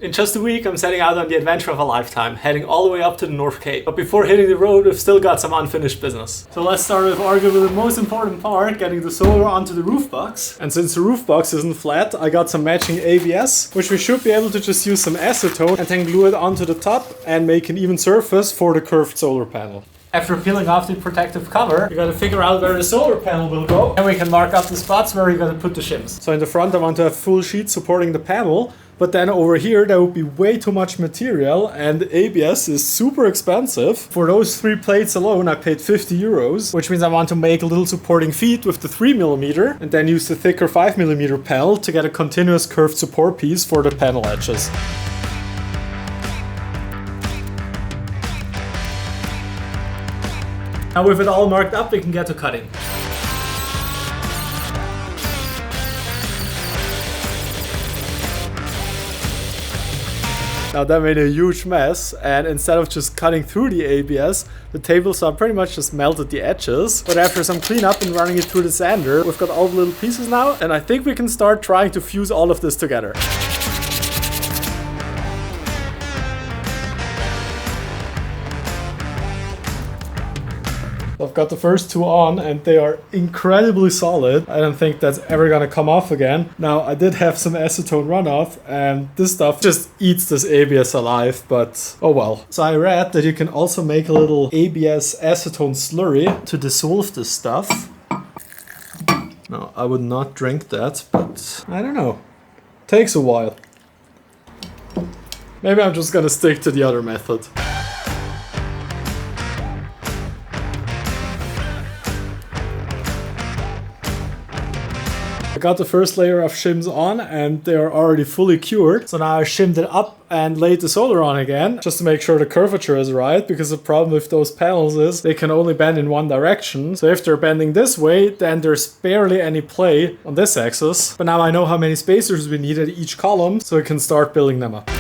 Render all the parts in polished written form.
In just a week, I'm setting out on the adventure of a lifetime, heading all the way up to the North Cape. But before hitting the road, we've still got some unfinished business. So let's start with arguably the most important part, getting the solar onto the roof box. And since the roof box isn't flat, I got some matching ABS, which we should be able to just use some acetone and then glue it onto the top and make an even surface for the curved solar panel. After peeling off the protective cover, you gotta figure out where the solar panel will go, and we can mark up the spots where you're gonna put the shims. So in the front, I want to have full sheets supporting the panel, but then over here, there would be way too much material, and the ABS is super expensive. For those 3 plates alone, I paid 50 euros, which means I want to make a little supporting feet with the 3mm, and then use the thicker 5mm panel to get a continuous curved support piece for the panel edges. Now with it all marked up, we can get to cutting. Now that made a huge mess, and instead of just cutting through the ABS, the table saw pretty much just melted the edges. But after some cleanup and running it through the sander, we've got all the little pieces now, and I think we can start trying to fuse all of this together. I've got the first 2 on and they are incredibly solid. I don't think that's ever gonna come off again. Now I did have some acetone runoff and this stuff just eats this ABS alive, but oh well. So I read that you can also make a little ABS acetone slurry to dissolve this stuff. No, I would not drink that, but I don't know. Takes a while. Maybe I'm just gonna stick to the other method. I got the first layer of shims on and they are already fully cured. So now I shimmed it up and laid the solar on again, just to make sure the curvature is right, because the problem with those panels is they can only bend in one direction. So if they're bending this way, then there's barely any play on this axis. But now I know how many spacers we need at each column, so I can start building them up.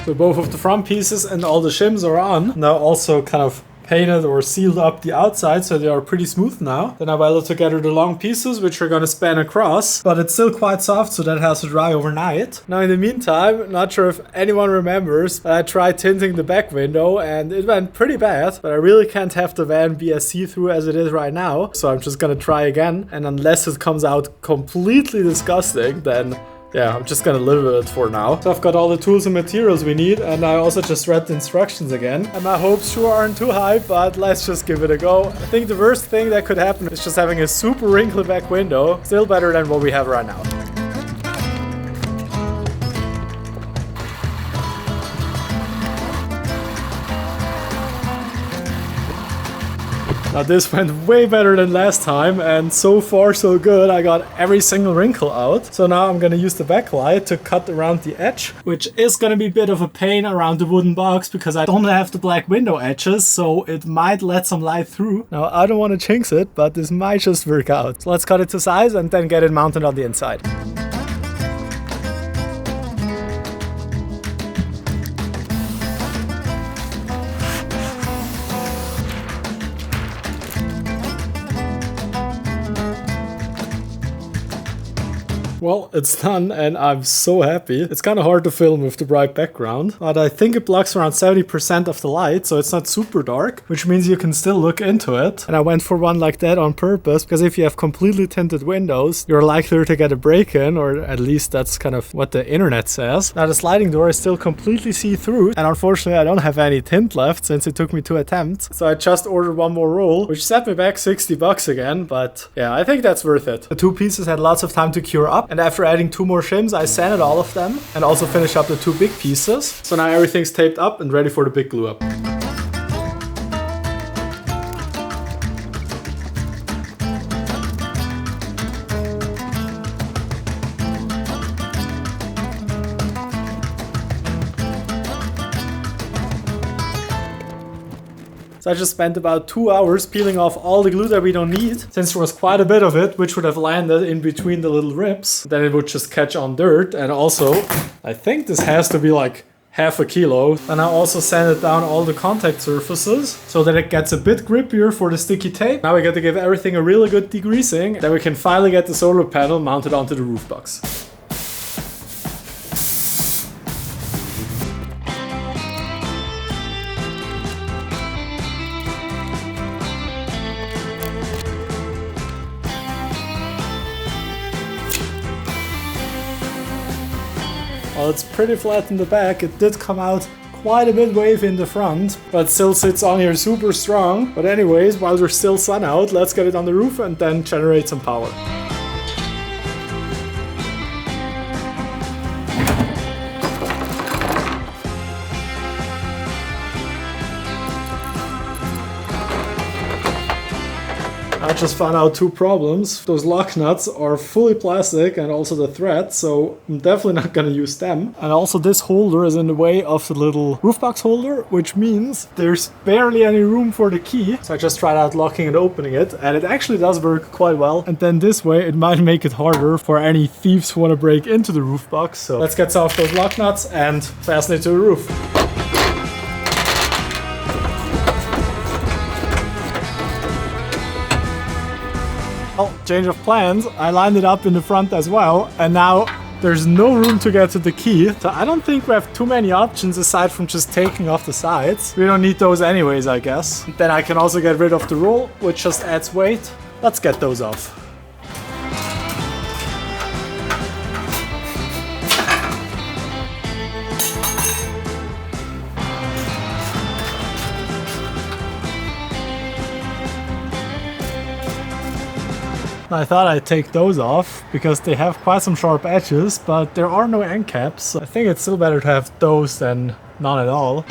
So both of the front pieces and all the shims are on. Now also kind of painted or sealed up the outside, so they are pretty smooth now. Then I welded together the long pieces, which are gonna span across, but it's still quite soft, so that has to dry overnight. Now in the meantime, not sure if anyone remembers, but I tried tinting the back window and it went pretty bad, but I really can't have the van be as see-through as it is right now. So I'm just gonna try again, and unless it comes out completely disgusting, then yeah, I'm just gonna live with it for now. So I've got all the tools and materials we need, and I also just read the instructions again. And my hopes sure aren't too high, but let's just give it a go. I think the worst thing that could happen is just having a super wrinkly back window. Still better than what we have right now. Now this went way better than last time, and so far so good. I got every single wrinkle out. So now I'm gonna use the backlight to cut around the edge, which is gonna be a bit of a pain around the wooden box because I don't have the black window edges, so it might let some light through. Now I don't want to jinx it, but this might just work out. So let's cut it to size and then get it mounted on the inside. Well, it's done and I'm so happy. It's kind of hard to film with the bright background, but I think it blocks around 70% of the light, so it's not super dark, which means you can still look into it. And I went for one like that on purpose, because if you have completely tinted windows, you're likelier to get a break-in, or at least that's kind of what the internet says. Now the sliding door is still completely see-through, and unfortunately I don't have any tint left since it took me 2 attempts. So I just ordered one more roll, which set me back 60 bucks again, but yeah, I think that's worth it. The 2 pieces had lots of time to cure up, and after adding 2 more shims, I sanded all of them and also finished up the 2 big pieces. So now everything's taped up and ready for the big glue up. So I just spent about 2 hours peeling off all the glue that we don't need, since there was quite a bit of it, which would have landed in between the little ribs. Then it would just catch on dirt. And also, I think this has to be like half a kilo. And I also sanded down all the contact surfaces so that it gets a bit grippier for the sticky tape. Now we got to give everything a really good degreasing. Then we can finally get the solar panel mounted onto the roof box. Well, it's pretty flat in the back. It did come out quite a bit wavy in the front, but still sits on here super strong. But anyways, while there's still sun out, let's get it on the roof and then generate some power. I just found out two problems. Those lock nuts are fully plastic and also the thread, so I'm definitely not gonna use them. And also this holder is in the way of the little roof box holder, which means there's barely any room for the key. So I just tried out locking and opening it, and it actually does work quite well. And then this way it might make it harder for any thieves who want to break into the roof box. So let's get some of those lock nuts and fasten it to the roof. Well, change of plans. I lined it up in the front as well, and now there's no room to get to the key. So I don't think we have too many options aside from just taking off the sides. We don't need those anyways, I guess. Then I can also get rid of the roll, which just adds weight. Let's get those off. I thought I'd take those off because they have quite some sharp edges, but there are no end caps, so I think it's still better to have those than none at all.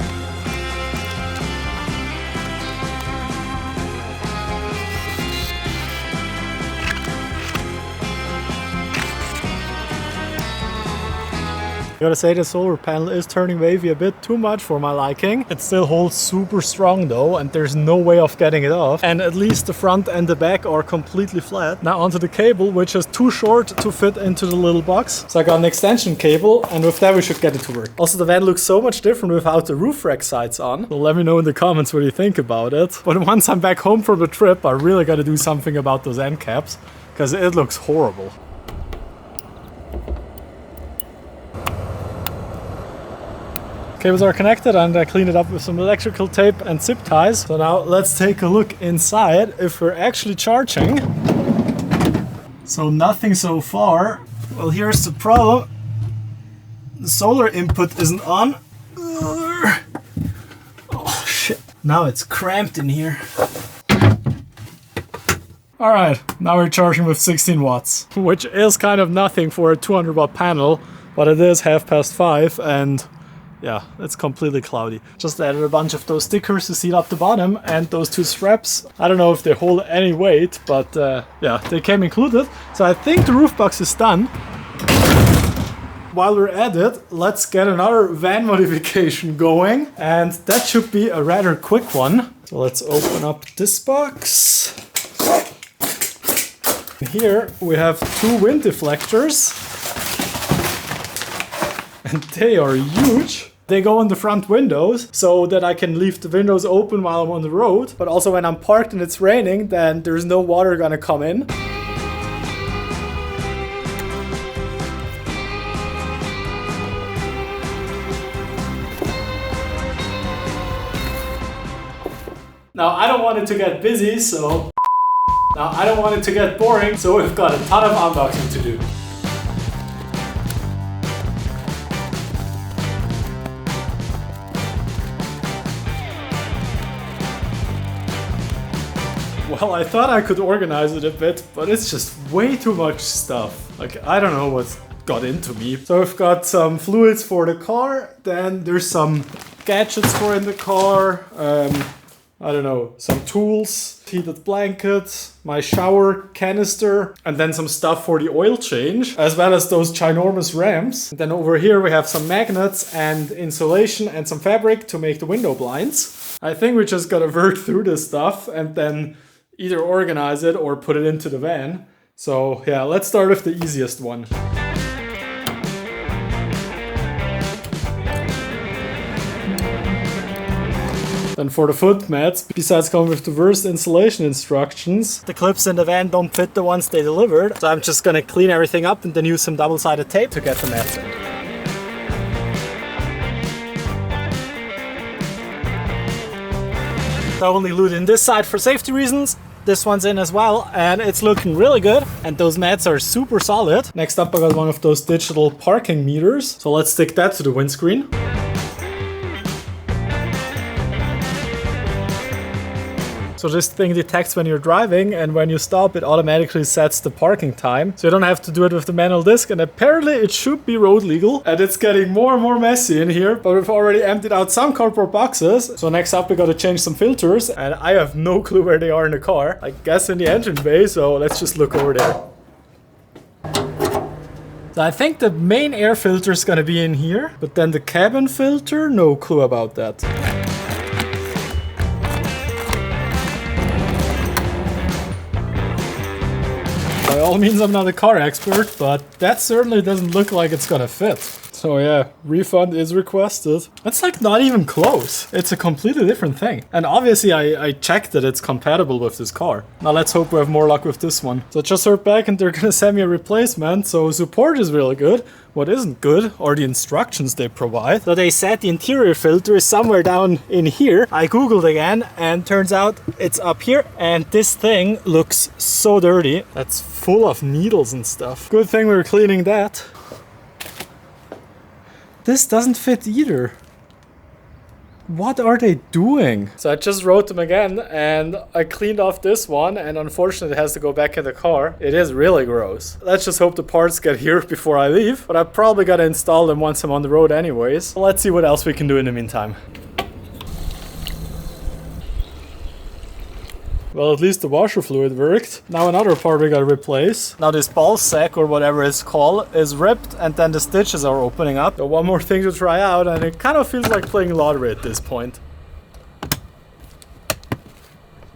I gotta say, the solar panel is turning wavy a bit too much for my liking. It still holds super strong though, and there's no way of getting it off. And at least the front and the back are completely flat. Now onto the cable, which is too short to fit into the little box. So I got an extension cable, and with that we should get it to work. Also, the van looks so much different without the roof rack sides on. So let me know in the comments what you think about it. But once I'm back home from the trip, I really gotta do something about those end caps, because it looks horrible. Cables are connected, and I cleaned it up with some electrical tape and zip ties. So now let's take a look inside if we're actually charging. So nothing so far. Well, here's the problem. The solar input isn't on. Oh shit. Now it's cramped in here. Alright, now we're charging with 16 watts, which is kind of nothing for a 200 watt panel, but it is 5:30 and yeah, it's completely cloudy. Just added a bunch of those stickers to seal up the bottom, and those two straps. I don't know if they hold any weight, but yeah, they came included. So I think the roof box is done. While we're at it, let's get another van modification going, and that should be a rather quick one. So let's open up this box. Here we have two wind deflectors, and they are huge. They go on the front windows so that I can leave the windows open while I'm on the road. But also when I'm parked and it's raining, then there's no water gonna come in. Now I don't want it to get busy, so... Now I don't want it to get boring, so we've got a ton of unboxing to do. Well, I thought I could organize it a bit, but it's just way too much stuff. Like, I don't know what's got into me. So I've got some fluids for the car, then there's some gadgets for in the car, I don't know, some tools, heated blanket, my shower canister, and then some stuff for the oil change, as well as those ginormous ramps. And then over here we have some magnets and insulation and some fabric to make the window blinds. I think we just gotta work through this stuff and then either organize it or put it into the van. So yeah, let's start with the easiest one. And for the foot mats, besides coming with the worst installation instructions, the clips in the van don't fit the ones they delivered. So I'm just gonna clean everything up and then use some double-sided tape to get the mats in. I only glued in this side for safety reasons. This one's in as well, and it's looking really good. And those mats are super solid. Next up, I got one of those digital parking meters. So let's stick that to the windscreen. So this thing detects when you're driving, and when you stop, it automatically sets the parking time. So you don't have to do it with the manual disc, and apparently it should be road legal. And it's getting more and more messy in here, but we've already emptied out some cardboard boxes. So next up, we gotta change some filters, and I have no clue where they are in the car. I guess in the engine bay, so let's just look over there. So I think the main air filter is gonna be in here, but then the cabin filter, no clue about that. By all means, I'm not a car expert, but that certainly doesn't look like it's gonna fit. So yeah, refund is requested. That's like not even close. It's a completely different thing. And obviously I checked that it's compatible with this car. Now let's hope we have more luck with this one. So I just heard back and they're gonna send me a replacement. So support is really good. What isn't good are the instructions they provide. So they said the interior filter is somewhere down in here. I googled again and turns out it's up here. And this thing looks so dirty. That's full of needles and stuff. Good thing we're cleaning that. This doesn't fit either. What are they doing? So I just wrote them again and I cleaned off this one, and unfortunately it has to go back in the car. It is really gross. Let's just hope the parts get here before I leave, but I probably gotta install them once I'm on the road anyways. So let's see what else we can do in the meantime. Well, at least the washer fluid worked. Now another part we gotta replace. Now this ball sack, or whatever it's called, is ripped, and then the stitches are opening up. So one more thing to try out, and it kind of feels like playing lottery at this point.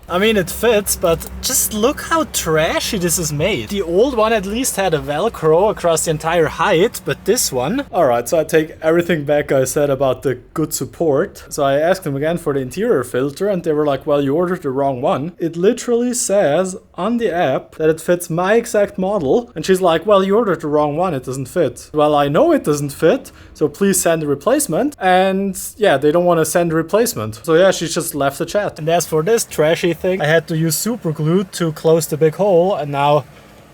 I mean, it fits, but just look how trashy this is made. The old one at least had a Velcro across the entire height, but this one... Alright, so I take everything back I said about the good support. So I asked them again for the interior filter, and they were like, well, you ordered the wrong one. It literally says on the app that it fits my exact model, and she's like, well, you ordered the wrong one, it doesn't fit. Well, I know it doesn't fit, so please send a replacement. And yeah, they don't want to send a replacement. So yeah, she just left the chat. And as for this trashy thing, I had to use super glue to close the big hole, and now,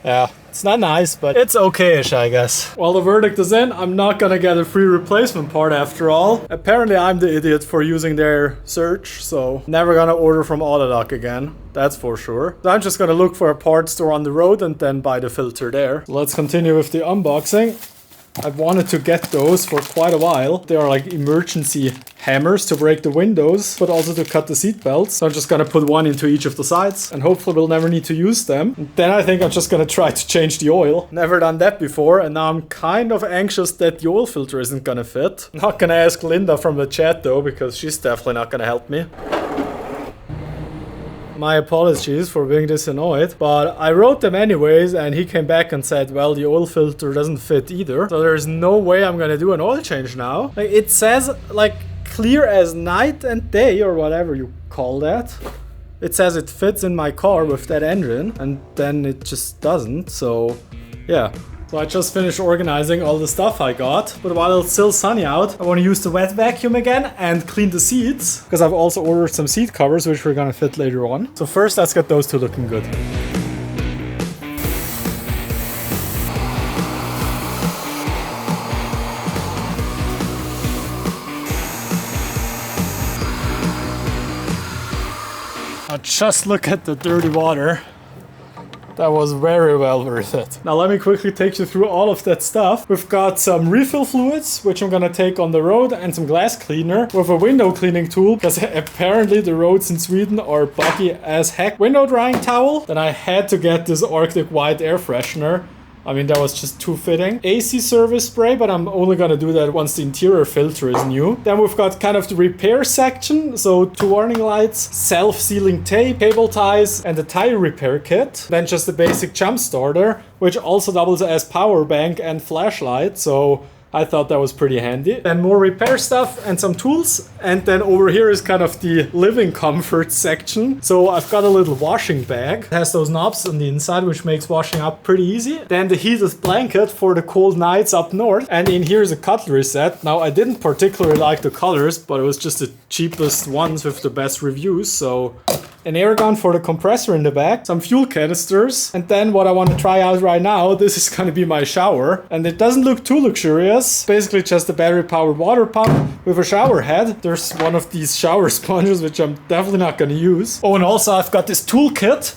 yeah, it's not nice, but it's okay-ish, I guess. Well, the verdict is in. I'm not gonna get a free replacement part after all. Apparently, I'm the idiot for using their search, so never gonna order from Autodoc again. That's for sure. So I'm just gonna look for a parts store on the road and then buy the filter there. Let's continue with the unboxing. I've wanted to get those for quite a while. They are like emergency hammers to break the windows, but also to cut the seat belts. So I'm just gonna put one into each of the sides, and hopefully we'll never need to use them. And then I think I'm just gonna try to change the oil. Never done that before, and now I'm kind of anxious that the oil filter isn't gonna fit. Not gonna ask Linda from the chat though, because she's definitely not gonna help me. My apologies for being this annoyed, but I wrote them anyways, and he came back and said, well, the oil filter doesn't fit either. So there's no way I'm gonna do an oil change now. Like, it says like clear as night and day, or whatever you call that. It says it fits in my car with that engine, and then it just doesn't, so yeah. So I just finished organizing all the stuff I got, but while it's still sunny out, I want to use the wet vacuum again and clean the seats, because I've also ordered some seat covers, which we're gonna fit later on. So first, let's get those two looking good. Now just look at the dirty water. That was very well worth it. Now let me quickly take you through all of that stuff. We've got some refill fluids, which I'm gonna take on the road, and some glass cleaner with a window cleaning tool, because apparently the roads in Sweden are buggy as heck. Window drying towel. Then I had to get this Arctic White air freshener. I mean, that was just too fitting. AC service spray, but I'm only gonna do that once the interior filter is new. Then we've got kind of the repair section. So 2 warning lights, self-sealing tape, cable ties, and a tire repair kit. Then just the basic jump starter, which also doubles as power bank and flashlight. So I thought that was pretty handy. Then more repair stuff and some tools. And then over here is kind of the living comfort section. So I've got a little washing bag. It has those knobs on the inside, which makes washing up pretty easy. Then the heated blanket for the cold nights up north. And in here is a cutlery set. Now I didn't particularly like the colors, but it was just the cheapest ones with the best reviews. So an air gun for the compressor in the back, some fuel canisters, and then what I want to try out right now, this is going to be my shower. And it doesn't look too luxurious. Basically just a battery powered water pump with a shower head. There's one of these shower sponges, which I'm definitely not going to use. Oh, and also I've got this toolkit,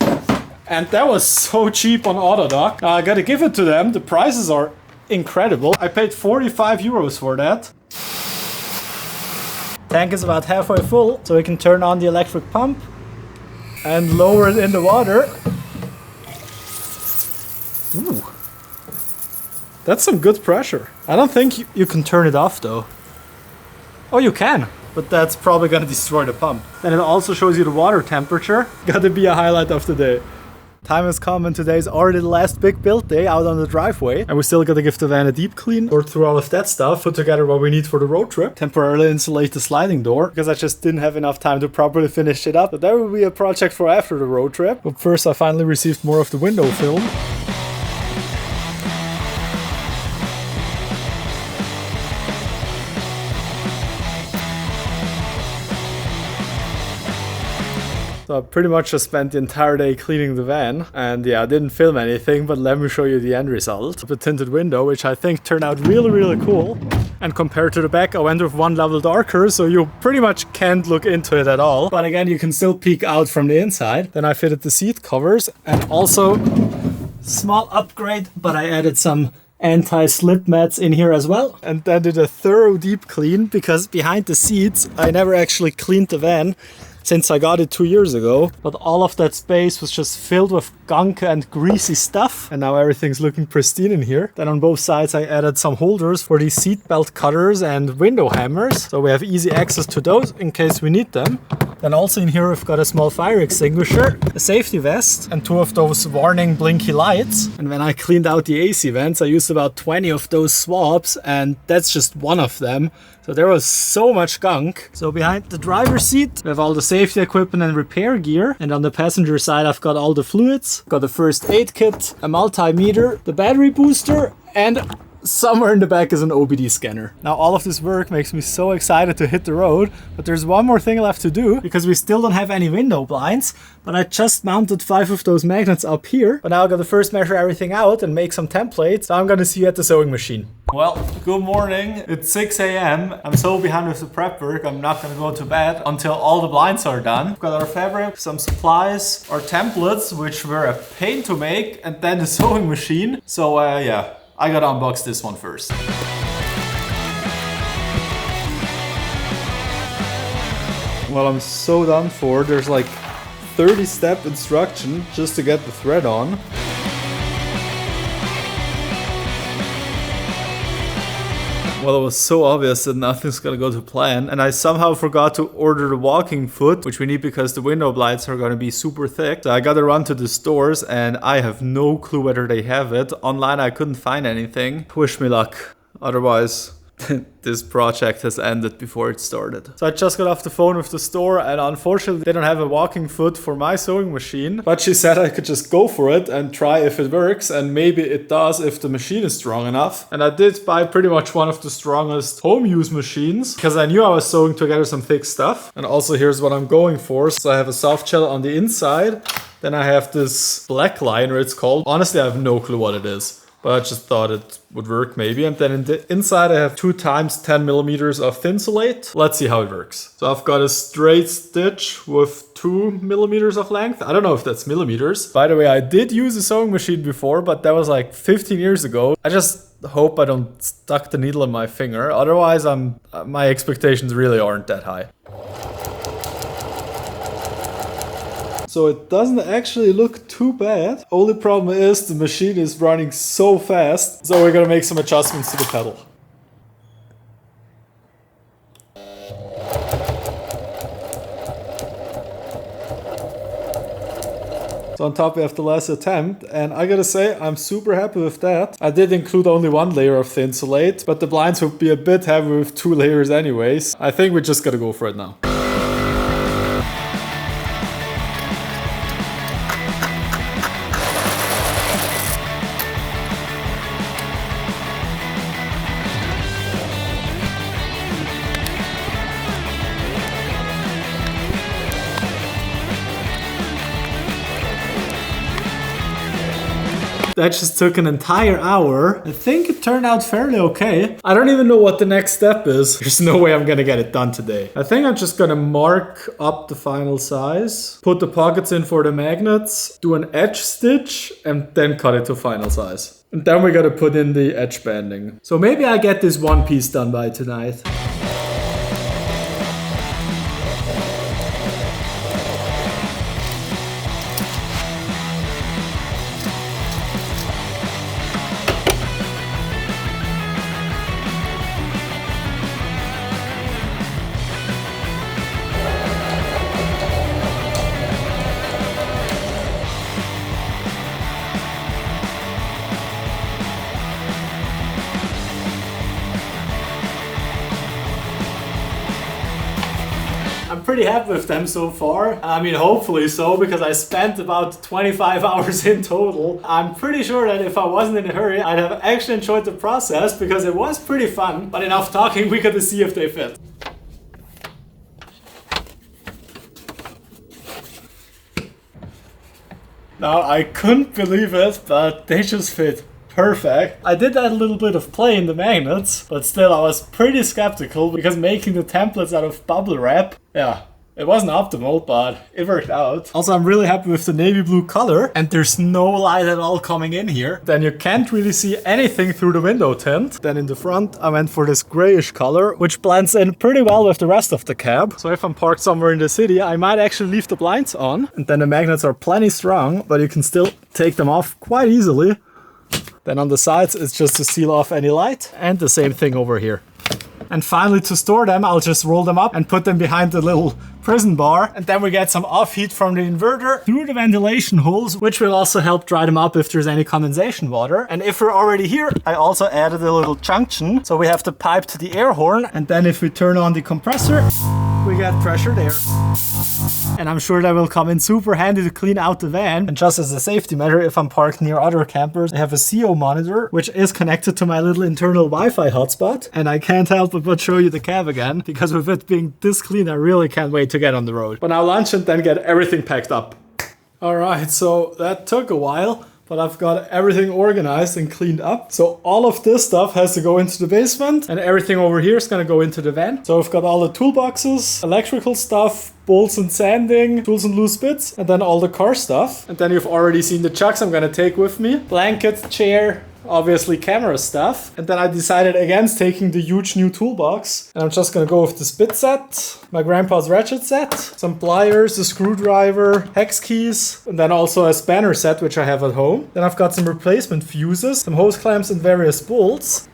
and that was so cheap on Autodoc. I got to give it to them. The prices are incredible. I paid 45 euros for that. Tank is about halfway full, so we can turn on the electric pump and lower it in the water. Ooh. That's some good pressure. I don't think you can turn it off though. Oh, you can, but that's probably gonna destroy the pump. And it also shows you the water temperature. Gotta be a highlight of the day. Time has come and today's already the last big build day out on the driveway. And we still gotta give the van a deep clean, sort through all of that stuff, put together what we need for the road trip, temporarily insulate the sliding door, because I just didn't have enough time to properly finish it up. But that will be a project for after the road trip. But first I finally received more of the window film. So I pretty much just spent the entire day cleaning the van, and yeah, I didn't film anything, but let me show you the end result. The tinted window, which I think turned out really cool. And compared to the back, I went with one level darker, so you pretty much can't look into it at all. But again, you can still peek out from the inside. Then I fitted the seat covers, and also small upgrade, but I added some anti-slip mats in here as well. And then did a thorough deep clean, because behind the seats, I never actually cleaned the van since I got it 2 years ago, but all of that space was just filled with gunk and greasy stuff, and now everything's looking pristine in here. Then on both sides I added some holders for these seat belt cutters and window hammers, so we have easy access to those in case we need them. Then also in here we've got a small fire extinguisher, a safety vest, and 2 of those warning blinky lights. And when I cleaned out the AC vents, I used about 20 of those swabs, and that's just one of them. So there was so much gunk. So behind the driver's seat, we have all the safety equipment and repair gear. And on the passenger side, I've got all the fluids. Got a first aid kit, a multimeter, the battery booster, and somewhere in the back is an OBD scanner. Now all of this work makes me so excited to hit the road, but there's one more thing left to do, because we still don't have any window blinds, but I just mounted 5 of those magnets up here. But now I'm gonna first measure everything out and make some templates. So I'm gonna see you at the sewing machine. Well, good morning. It's 6 a.m. I'm so behind with the prep work, I'm not gonna go to bed until all the blinds are done. We've got our fabric, some supplies, our templates, which were a pain to make, and then the sewing machine. So yeah, I gotta unbox this one first. Well, I'm so done for. There's like 30-step instruction just to get the thread on. Well, it was so obvious that nothing's gonna go to plan, and I somehow forgot to order the walking foot, which we need because the window blinds are gonna be super thick. So I gotta run to the stores, and I have no clue whether they have it. Online I couldn't find anything. Wish me luck. Otherwise, this project has ended before it started. So I just got off the phone with the store, and unfortunately they don't have a walking foot for my sewing machine. But she said I could just go for it and try if it works, and maybe it does if the machine is strong enough. And I did buy pretty much one of the strongest home use machines, because I knew I was sewing together some thick stuff. And also here's what I'm going for. So I have a soft shell on the inside. Then I have this black liner, it's called. Honestly, I have no clue what it is, but I just thought it would work maybe. And then in the inside I have 2 times 10 millimeters of Thinsulate. Let's see how it works. So I've got a straight stitch with 2 millimeters of length. I don't know if that's millimeters. By the way, I did use a sewing machine before, but that was like 15 years ago. I just hope I don't stuck the needle in my finger. Otherwise, my expectations really aren't that high. So it doesn't actually look too bad. Only problem is the machine is running so fast. So we're gonna make some adjustments to the pedal. So on top we have the last attempt, and I gotta say I'm super happy with that. I did include only one layer of thin insulate, but the blinds would be a bit heavy with 2 layers anyways. I think we just gotta go for it now. That just took an entire hour. I think it turned out fairly okay. I don't even know what the next step is. There's no way I'm gonna get it done today. I think I'm just gonna mark up the final size, put the pockets in for the magnets, do an edge stitch, and then cut it to final size. And then we gotta put in the edge banding. So maybe I get this one piece done by tonight. I'm pretty happy with them so far. I mean, hopefully so, because I spent about 25 hours in total. I'm pretty sure that if I wasn't in a hurry, I'd have actually enjoyed the process because it was pretty fun. But enough talking, we gotta see if they fit. Now, I couldn't believe it, but they just fit perfect. I did add a little bit of play in the magnets, but still I was pretty skeptical because making the templates out of bubble wrap, yeah, it wasn't optimal, but it worked out. Also, I'm really happy with the navy blue color, and there's no light at all coming in here. Then you can't really see anything through the window tint. Then in the front, I went for this grayish color, which blends in pretty well with the rest of the cab. So if I'm parked somewhere in the city, I might actually leave the blinds on. And then the magnets are plenty strong, but you can still take them off quite easily. Then on the sides, it's just to seal off any light, and the same thing over here. And finally, to store them, I'll just roll them up and put them behind the little prison bar. And then we get some off heat from the inverter through the ventilation holes, which will also help dry them up if there's any condensation water. And if we're already here, I also added a little junction. So we have the pipe to the air horn. And then if we turn on the compressor, we get pressured air. And I'm sure that will come in super handy to clean out the van. And just as a safety measure, if I'm parked near other campers, I have a CO monitor, which is connected to my little internal Wi-Fi hotspot. And I can't help but show you the cab again, because with it being this clean, I really can't wait to get on the road. But now lunch and then get everything packed up. All right, so that took a while, but I've got everything organized and cleaned up. So all of this stuff has to go into the basement, and everything over here is gonna go into the van. So I've got all the toolboxes, electrical stuff, bolts and sanding, tools and loose bits, and then all the car stuff. And then you've already seen the chucks I'm gonna take with me. Blanket, chair, obviously camera stuff. And then I decided against taking the huge new toolbox. And I'm just gonna go with this bit set, my grandpa's ratchet set, some pliers, a screwdriver, hex keys, and then also a spanner set, which I have at home. Then I've got some replacement fuses, some hose clamps and various bolts.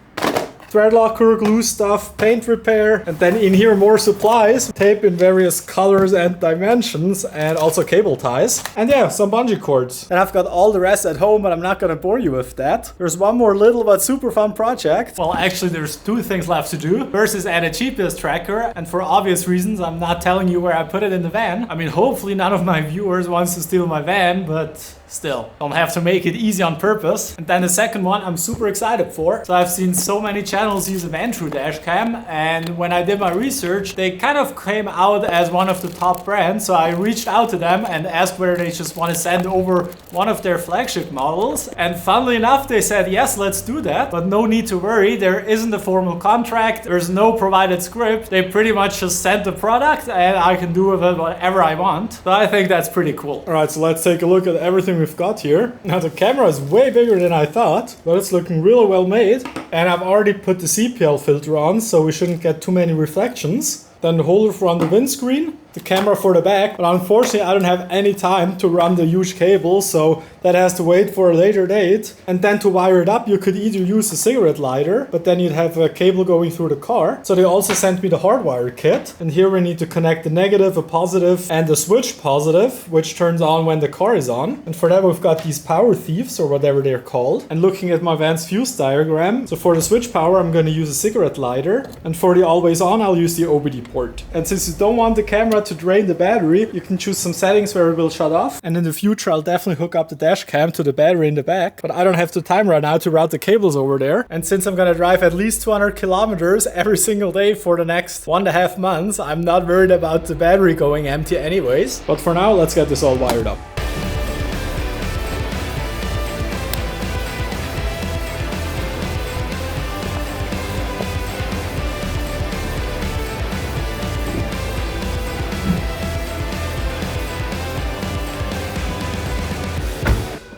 Thread locker, glue stuff, paint repair, and then in here more supplies, tape in various colors and dimensions, and also cable ties. And yeah, some bungee cords. And I've got all the rest at home, but I'm not gonna bore you with that. There's one more little but super fun project. Well, actually there's 2 things left to do. First is add a GPS tracker, and for obvious reasons, I'm not telling you where I put it in the van. I mean, hopefully none of my viewers wants to steal my van, but still, don't have to make it easy on purpose. And then the second one I'm super excited for. So I've seen so many channels use a Vantrue dash cam, and when I did my research, they kind of came out as one of the top brands. So I reached out to them and asked whether they just want to send over one of their flagship models. And funnily enough, they said, yes, let's do that. But no need to worry, there isn't a formal contract, there's no provided script. They pretty much just sent the product and I can do with it whatever I want. So I think that's pretty cool. All right, so let's take a look at everything we've got here. Now the camera is way bigger than I thought, but it's looking really well made. And I've already put the CPL filter on, so we shouldn't get too many reflections. Then the holder for on the windscreen. the camera for the back, but unfortunately I don't have any time to run the huge cable, so that has to wait for a later date. And then to wire it up, you could either use a cigarette lighter, but then you'd have a cable going through the car. So they also sent me the hardwire kit, and here we need to connect the negative, a positive, and the switch positive, which turns on when the car is on. And for that we've got these power thieves, or whatever they're called. And looking at my van's fuse diagram, so for the switch power I'm going to use a cigarette lighter, and for the always on I'll use the OBD port. And since you don't want the camera to drain the battery, you can choose some settings where it will shut off. And in the future I'll definitely hook up the dash cam to the battery in the back, but I don't have the time right now to route the cables over there. And since I'm gonna drive at least 200 kilometers every single day for the next 1.5 months, I'm not worried about the battery going empty anyways. But for now, let's get this all wired up.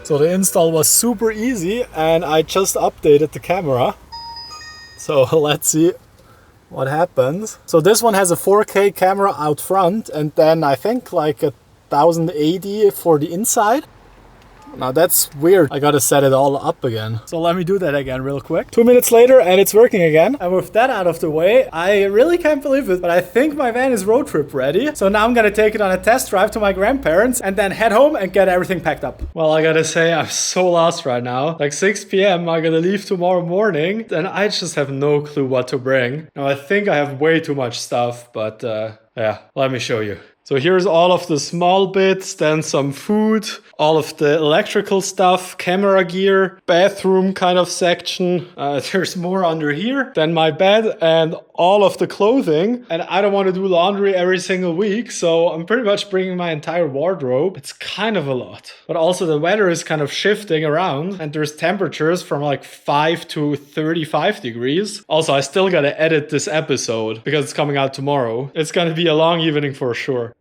So the install was super easy and I just updated the camera. So let's see what happens. So this one has a 4K camera out front and then I think like a 1080 for the inside. Now that's weird. I gotta set it all up again. So let me do that again real quick. 2 minutes later and it's working again. And with that out of the way, I really can't believe it, but I think my van is road trip ready. So now I'm gonna take it on a test drive to my grandparents and then head home and get everything packed up. Well, I gotta say I'm so lost right now. Like 6 p.m. I gotta leave tomorrow morning and I just have no clue what to bring. Now I think I have way too much stuff, but yeah, let me show you. So here's all of the small bits, then some food, all of the electrical stuff, camera gear, bathroom kind of section. There's more under here, then my bed and all of the clothing. And I don't want to do laundry every single week, so I'm pretty much bringing my entire wardrobe. It's kind of a lot. But also the weather is kind of shifting around and there's temperatures from like 5 to 35 degrees. Also, I still gotta edit this episode because it's coming out tomorrow. It's gonna be a long evening for sure.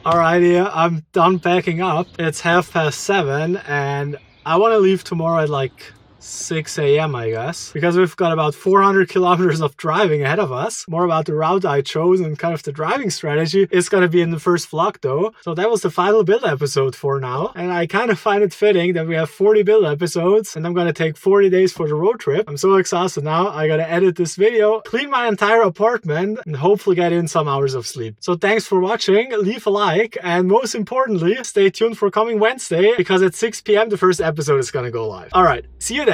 Alrighty, I'm done packing up. It's 7:30 and I want to leave tomorrow at like 6 a.m. I guess, because we've got about 400 kilometers of driving ahead of us. More about the route I chose and kind of the driving strategy is going to be in the first vlog though. So that was the final build episode for now. And I kind of find it fitting that we have 40 build episodes and I'm going to take 40 days for the road trip. I'm so exhausted now. I got to edit this video, clean my entire apartment and hopefully get in some hours of sleep. So thanks for watching, leave a like, and most importantly, stay tuned for coming Wednesday because at 6 p.m. the first episode is going to go live. All right, see you then.